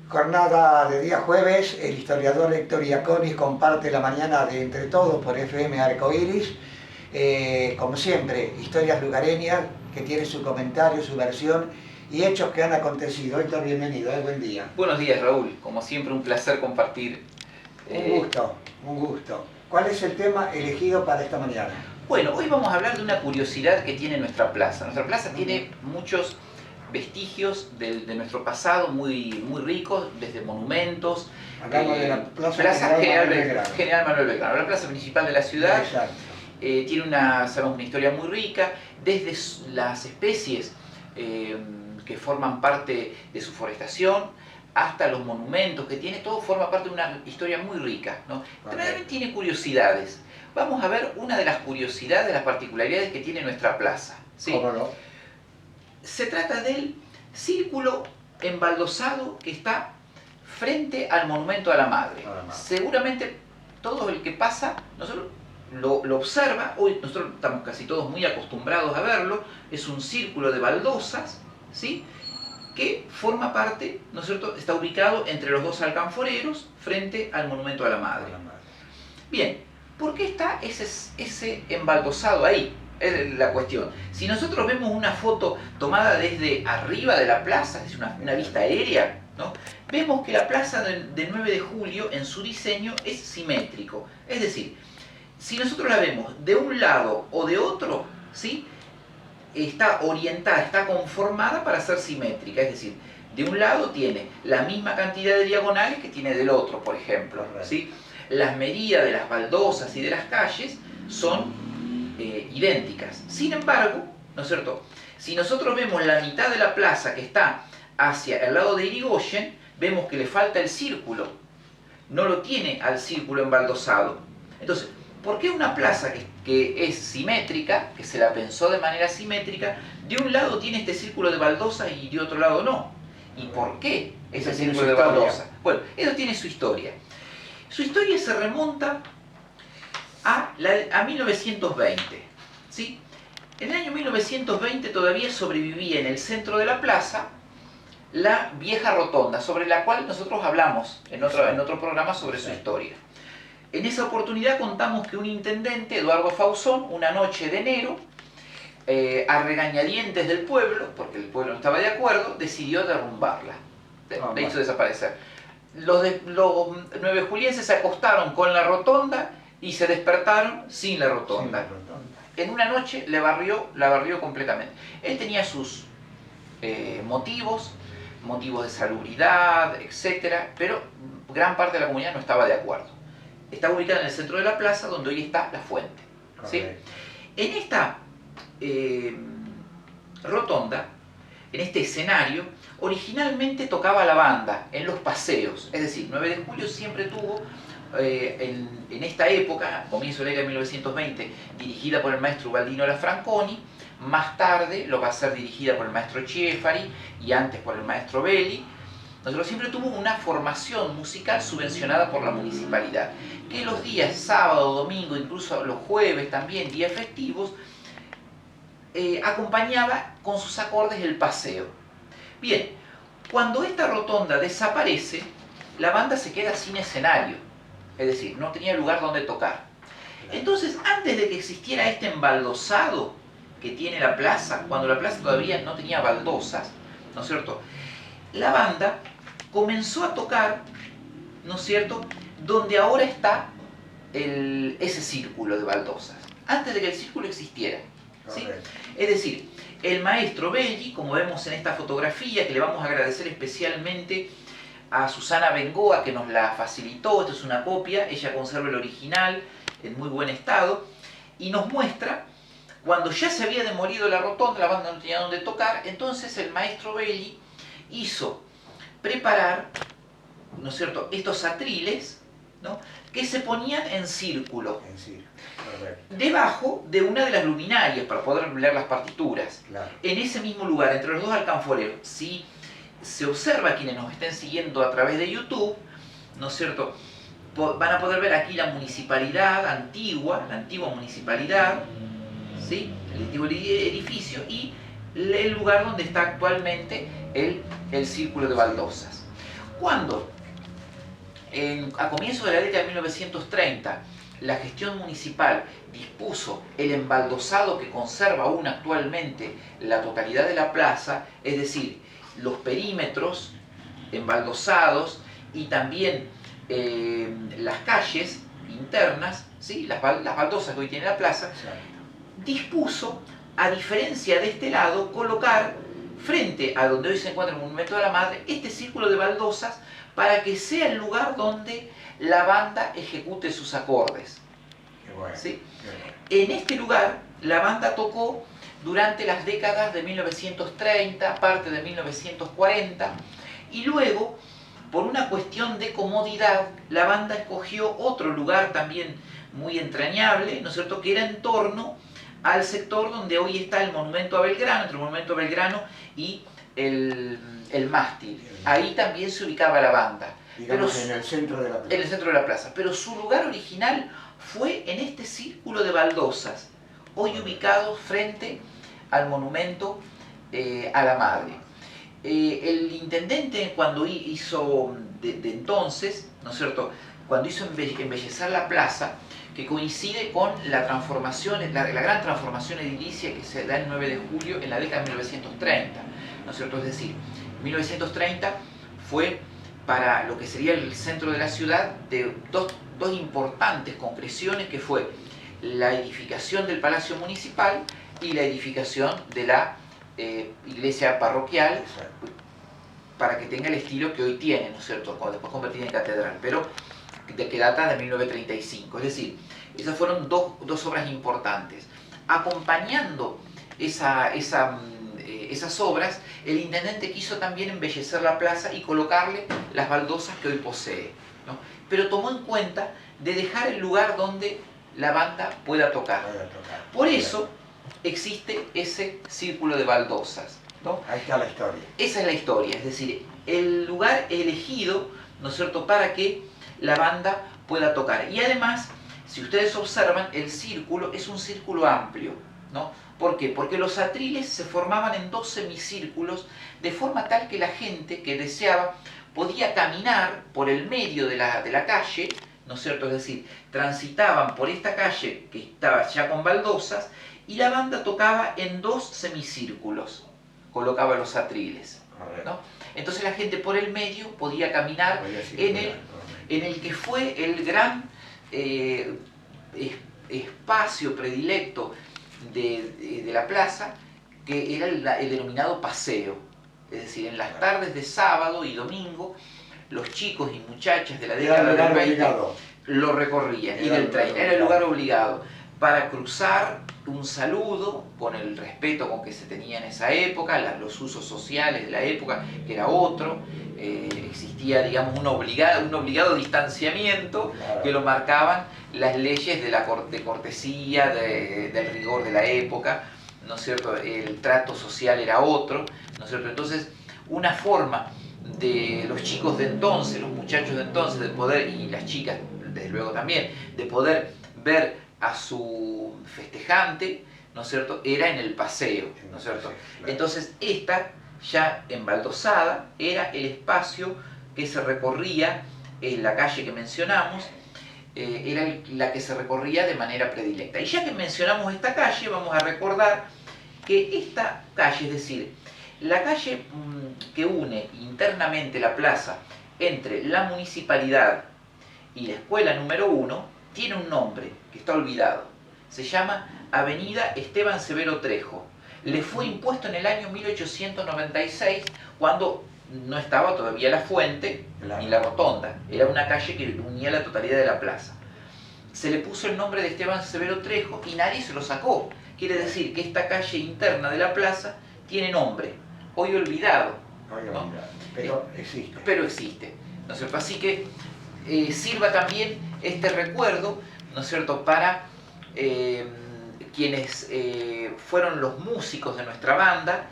Jornada de día jueves, el historiador Héctor Iaconis comparte la mañana de Entre Todos por FM Arcoiris. Como siempre, historias lugareñas que tienen su comentario, su versión y hechos que han acontecido. Héctor, bienvenido, buen día. Buenos días, Raúl. Como siempre, un placer compartir. Un gusto, un gusto. ¿Cuál es el tema elegido para esta mañana? Bueno, hoy vamos a hablar de una curiosidad que tiene nuestra plaza. Nuestra plaza tiene muchos vestigios de nuestro pasado muy ricos, desde monumentos. Hablamos de la Plaza General Manuel Belgrano, la plaza principal de la ciudad. Exacto. Tiene sabemos, una historia muy rica, desde las especies que forman parte de su forestación, hasta los monumentos que tiene, todo forma parte de una historia muy rica, ¿no? También tiene curiosidades. Vamos a ver una de las curiosidades, de las particularidades que tiene nuestra plaza, ¿sí? ¿Cómo no? Se trata del círculo embaldosado que está frente al Monumento a la Madre. Seguramente todo el que pasa nosotros lo observa. Hoy nosotros estamos casi todos muy acostumbrados a verlo. Es un círculo de baldosas, ¿sí?, que forma parte, ¿no es cierto?, está ubicado entre los dos alcanforeros frente al Monumento a la Madre. Bien, ¿por qué está ese embaldosado ahí? Es la cuestión. Si nosotros vemos una foto tomada desde arriba de la plaza, es una vista aérea, ¿no?, vemos que la plaza de 9 de julio en su diseño es simétrico. Es decir, si nosotros la vemos de un lado o de otro, ¿sí?, está orientada, está conformada para ser simétrica. Es decir, de un lado tiene la misma cantidad de diagonales que tiene del otro, por ejemplo, ¿sí? Las medidas de las baldosas y de las calles son idénticas. Sin embargo, ¿no es cierto?, si nosotros vemos la mitad de la plaza que está hacia el lado de Irigoyen, vemos que le falta el círculo. No lo tiene al círculo embaldosado. Entonces, ¿por qué una plaza que es simétrica, que se la pensó de manera simétrica, de un lado tiene este círculo de baldosa y de otro lado no? ¿Y por qué ese círculo de baldosa? Bueno, eso tiene su historia. Su historia se remonta a 1920, ¿sí? En el año 1920 todavía sobrevivía en el centro de la plaza la vieja rotonda, sobre la cual nosotros hablamos en otro programa sobre su historia. En esa oportunidad contamos que un intendente, Eduardo Fausón, una noche de enero, a regañadientes del pueblo, porque el pueblo no estaba de acuerdo, decidió derrumbarla. La hizo desaparecer. Los nuevejulienses se acostaron con la rotonda y se despertaron sin la rotonda. En una noche la barrió completamente. Él tenía sus motivos de salubridad, etc., pero gran parte de la comunidad no estaba de acuerdo. Está ubicada en el centro de la plaza, donde hoy está la fuente, ¿sí? En esta rotonda, en este escenario, originalmente tocaba la banda en los paseos. Es decir, 9 de julio siempre tuvo, en esta época, comienzo de la década de 1920, dirigida por el maestro Ubaldino Lafranconi. Más tarde lo va a ser dirigida por el maestro Chiefari y antes por el maestro Belli. Nosotros siempre tuvo una formación musical subvencionada por la municipalidad, que los días sábado, domingo, incluso los jueves también, días festivos, acompañaba con sus acordes el paseo. Bien, cuando esta rotonda desaparece, la banda se queda sin escenario, es decir, no tenía lugar donde tocar. Entonces, antes de que existiera este embaldosado que tiene la plaza, cuando la plaza todavía no tenía baldosas, ¿no es cierto?, la banda comenzó a tocar, ¿no es cierto?, donde ahora está ese círculo de baldosas, antes de que el círculo existiera, ¿sí? Es decir, el maestro Belli, como vemos en esta fotografía, que le vamos a agradecer especialmente a Susana Bengoa, que nos la facilitó. Esto es una copia, ella conserva el original en muy buen estado, y nos muestra cuando ya se había demolido la rotonda, la banda no tenía donde tocar. Entonces el maestro Belli hizo preparar, ¿no es cierto?, estos atriles, ¿no?, que se ponían en círculo, debajo de una de las luminarias para poder leer las partituras. En ese mismo lugar, entre los dos alcanforeros. Si se observa, quienes nos estén siguiendo a través de YouTube, ¿no es cierto?, van a poder ver aquí la municipalidad antigua, la antigua municipalidad, ¿sí?, el antiguo edificio, y el lugar donde está actualmente el círculo de baldosas. Cuando a comienzos de la década de 1930 la gestión municipal dispuso el embaldosado que conserva aún actualmente la totalidad de la plaza, es decir, los perímetros embaldosados y también las calles internas, ¿sí? las baldosas que hoy tiene la plaza, dispuso, a diferencia de este lado, colocar frente a donde hoy se encuentra el Monumento de la Madre este círculo de baldosas para que sea el lugar donde la banda ejecute sus acordes. Qué bueno, ¿sí? qué bueno. En este lugar la banda tocó durante las décadas de 1930, parte de 1940, y luego, por una cuestión de comodidad, la banda escogió otro lugar también muy entrañable, ¿no es cierto?, que era en torno al sector donde hoy está el Monumento a Belgrano, entre el Monumento a Belgrano y el mástil. Ahí también se ubicaba la banda. Digamos, pero, en el centro de la plaza. En el centro de la plaza. Pero su lugar original fue en este círculo de baldosas, hoy ubicado frente al Monumento a la Madre. El intendente, cuando hizo de entonces, ¿no es cierto?, cuando hizo embellecer la plaza, que coincide con la transformación, la gran transformación edilicia que se da el 9 de julio en la década de 1930, ¿no es cierto? Es decir, 1930 fue para lo que sería el centro de la ciudad de dos importantes concreciones, que fue la edificación del Palacio Municipal y la edificación de la iglesia parroquial, para que tenga el estilo que hoy tiene, ¿no es cierto?, después convertida en catedral, pero que data de 1935. Es decir, esas fueron dos obras importantes. Acompañando esas obras, el intendente quiso también embellecer la plaza y colocarle las baldosas que hoy posee, ¿no? Pero tomó en cuenta de dejar el lugar donde la banda pueda tocar. Por eso existe ese círculo de baldosas, ¿no? Ahí está la historia. Esa es la historia, es decir, el lugar elegido, ¿no es cierto?, para que la banda pueda tocar. Y además, si ustedes observan, el círculo es un círculo amplio, ¿no? ¿Por qué? Porque los atriles se formaban en dos semicírculos, de forma tal que la gente que deseaba podía caminar por el medio de la calle, ¿no es cierto? Es decir, transitaban por esta calle que estaba ya con baldosas, y la banda tocaba en dos semicírculos, colocaba los atriles, ¿no? Entonces la gente por el medio podía caminar en el que fue el gran espacio predilecto de la plaza, que era el denominado paseo. Es decir, en las tardes de sábado y domingo, los chicos y muchachas de la década del 20 lo recorrían, y del tren, era el lugar obligado para cruzar, un saludo con el respeto con que se tenía en esa época, los usos sociales de la época, que era otro, existía, digamos, un obligado distanciamiento, que lo marcaban las leyes de cortesía, del rigor de la época, ¿no es cierto? El trato social era otro, ¿no es cierto? Entonces, una forma de los chicos de entonces, los muchachos de entonces, de poder, y las chicas, desde luego también, de poder ver a su festejante, ¿no es cierto?, era en el paseo, ¿no es cierto? Entonces, esta, ya embaldosada, era el espacio que se recorría en la calle que mencionamos, era la que se recorría de manera predilecta. Y ya que mencionamos esta calle, vamos a recordar que esta calle, es decir, la calle que une internamente la plaza entre la municipalidad y la escuela número 1, tiene un nombre que está olvidado. Se llama Avenida Esteban Severo Trejo. Le fue impuesto en el año 1896, cuando no estaba todavía la fuente ni la rotonda. Era una calle que unía la totalidad de la plaza. Se le puso el nombre de Esteban Severo Trejo y nadie se lo sacó. Quiere decir que esta calle interna de la plaza tiene nombre, hoy olvidado, ¿no? Pero existe. Pero existe, ¿no es cierto? Así que sirva también este recuerdo, ¿no es cierto?, para quienes fueron los músicos de nuestra banda,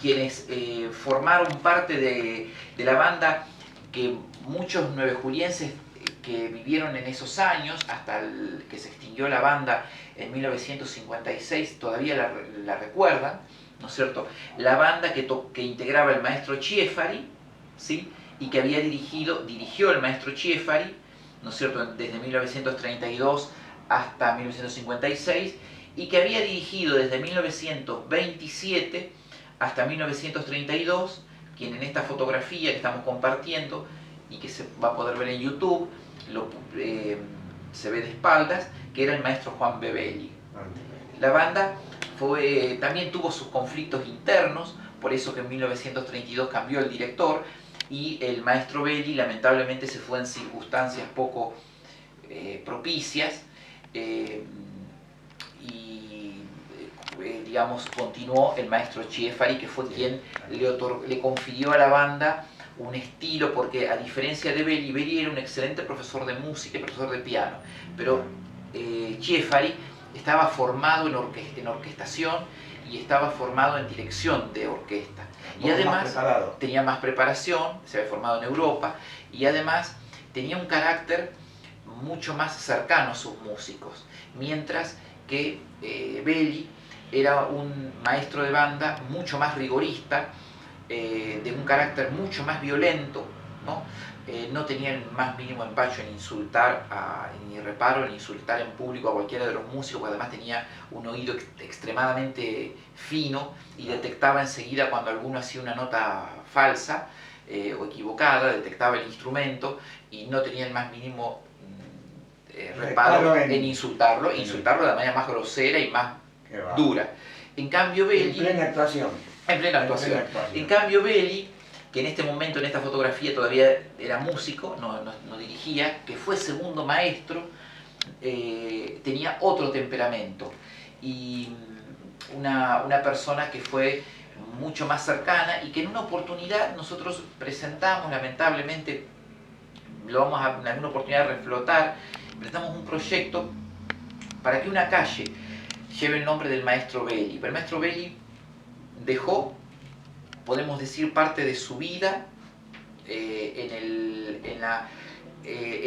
quienes formaron parte de la banda, que muchos nuevejulienses que vivieron en esos años, hasta que se extinguió la banda en 1956, todavía la recuerdan, ¿no es cierto? La banda que integraba el maestro Chiefari, ¿sí? Y que dirigió el maestro Chiefari, ¿no es cierto?, desde 1932 hasta 1956, y que había dirigido desde 1927 hasta 1932, quien en esta fotografía que estamos compartiendo y que se va a poder ver en YouTube, se ve de espaldas, que era el maestro Juan Bebelli. La banda también tuvo sus conflictos internos, por eso que en 1932 cambió el director, y el maestro Belli lamentablemente se fue en circunstancias poco propicias, digamos, continuó el maestro Chiefari, que fue quien le confirió a la banda un estilo, porque a diferencia de Belli era un excelente profesor de música y profesor de piano, pero Chiefari estaba formado en orquestación y estaba formado en dirección de orquesta. Y además tenía más preparación, se había formado en Europa, y además tenía un carácter mucho más cercano a sus músicos, mientras que Belli era un maestro de banda mucho más rigorista, de un carácter mucho más violento, ¿no? No tenía el más mínimo empacho en insultar, ni reparo en insultar en público a cualquiera de los músicos, porque además tenía un oído extremadamente fino y detectaba enseguida cuando alguno hacía una nota falsa o equivocada, detectaba el instrumento y no tenía el más mínimo reparo en insultarlo de la manera más grosera y más dura. En cambio Belli... En plena actuación. En plena actuación. En cambio Belli, que en este momento, en esta fotografía, todavía era músico, no dirigía, que fue segundo maestro, tenía otro temperamento. Y una persona que fue mucho más cercana y que en una oportunidad nosotros presentamos, lamentablemente, lo vamos a en alguna oportunidad reflotar, presentamos un proyecto para que una calle lleve el nombre del maestro Belli. Pero el maestro Belli dejó, podemos decir, parte de su vida en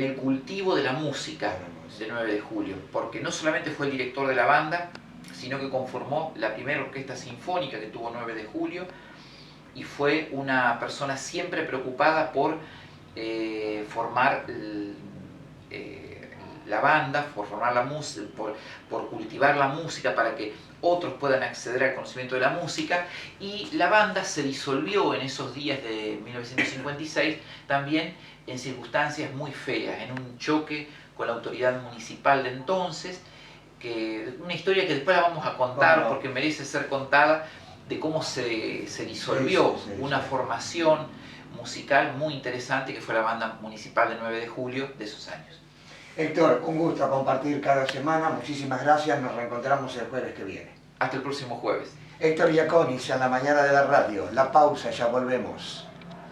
el cultivo de la música de 9 de julio, porque no solamente fue el director de la banda, sino que conformó la primera orquesta sinfónica que tuvo 9 de julio, y fue una persona siempre preocupada por formar la banda, por formar la música, por cultivar la música para que otros puedan acceder al conocimiento de la música. Y la banda se disolvió en esos días de 1956 también en circunstancias muy feas, en un choque con la autoridad municipal de entonces, una historia que después la vamos a contar porque merece ser contada, de cómo se disolvió una formación musical muy interesante que fue la banda municipal de 9 de julio de esos años. Héctor, un gusto compartir cada semana, muchísimas gracias, nos reencontramos el jueves que viene. Hasta el próximo jueves. Héctor Iaconis en la mañana de la radio, la pausa, ya volvemos.